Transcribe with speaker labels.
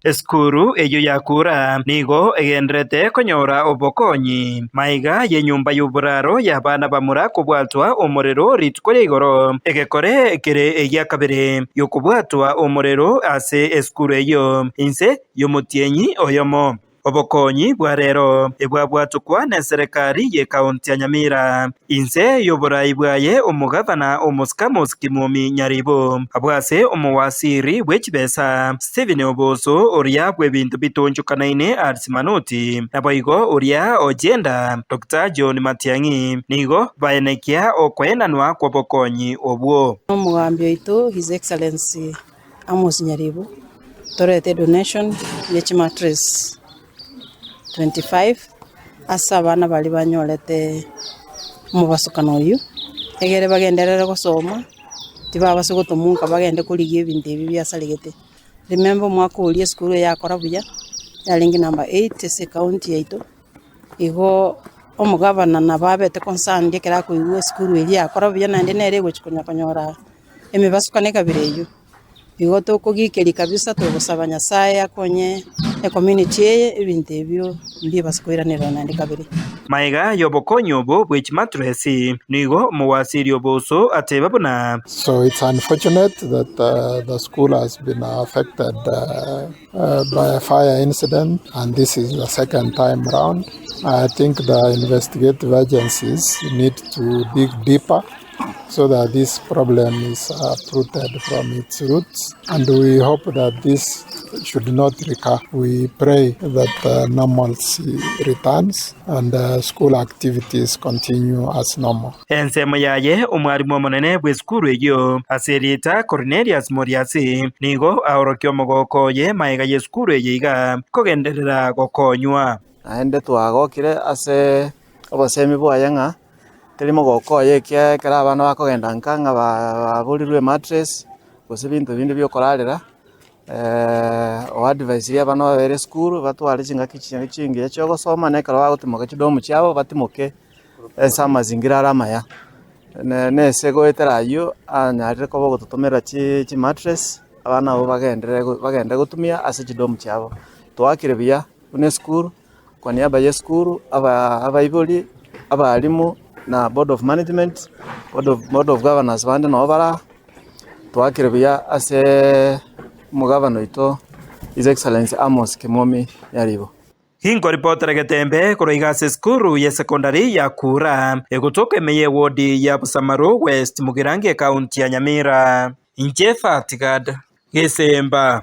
Speaker 1: Eskuru eyo yakura nigo egendrete konyora obokonyi maiga ye nyumba y'uburaro y'abana bamura kubwatwa umuriro ritko rigoro egekore kere eya kabere yo kubwatwa umuriro ase eskuru eyo inse y'omutienyi oyomo obokonyi bwa rero ebwabwatukwa na serikali ye kaunti ya Nyamira inse y'oburayi bwaye omugavana omusikamus Kimumi Nyaribo abwase omuwasiri w'ekibesa Stephen Oboso oria bw'ebintu bitonjukanaine arisimanoti naboigo oria ogenda Dr. John Matiang'i nigo baenekia okwenanwa kwa bokonyi obwo
Speaker 2: omugambi oito His Excellency Amos Nyaribo torete donation y'echimatress 25 asa abana bali banyorete mubasukano uyu egere bagenderere gusoma tibabase gutumunka bagende kurigia ebintu ebi byasaligete. Remember mwaka uri skulu yakora buya yalingi number 8 ese county yaito igo omugabana nababete concerned kera ko iwe skulu eri yakora buya nande nere guchikonya konyora emibasukane kabireyo igo tokugikeri kabisa tugusaba Nyasaye akonye community ebintu ebyo mbibasikoiranira nande kabiri
Speaker 1: maiga yobokonyi obo bw'echimatress nigo muwasiri Oboso ateba buna.
Speaker 3: So it's unfortunate that the school has been affected by a fire incident, and this is the second time round. I think the investigative agencies need to dig deeper so that this problem is uprooted from its roots, and we hope that this should not recur. We pray that normalcy returns and school activities continue as normal.
Speaker 1: Ensemo yaye omwarimu omonene bw'eskuru eyo aserita Cornelius Moriasi nigo aorokio omogoko ye maiga y'eskuru eyo iga kogenderera gokonywa
Speaker 4: aende twagokire ase obosemi bwaye ng'a teri mogoko ye kera abana bakogenda nkanga baburirwe mattress gose bintu bindi byokorarera o advice ya bana babere school batware chingaki chingi cyo gosoma nekara bagutimoka chidomu cyabo batimoke esa mazingira aramaya nese goeterayo anyarire ko bogututumira chi mattress abana bo bagende gutumia ase chidomu cyabo twakire biya une school kwa niaba ya school abaiboli abalimu na board of management board of governors bande no bara twakire biya ase mugavano ito His Excellency Amos Kimumi Nyaribo.
Speaker 1: Hingo reporter Getembe kuroiga skuru ya sekondari ya Kura egutoka emeye wodi ya Busamaro West Mugirange kaunti ya Nyamira. Injefa Tigad Gesemba.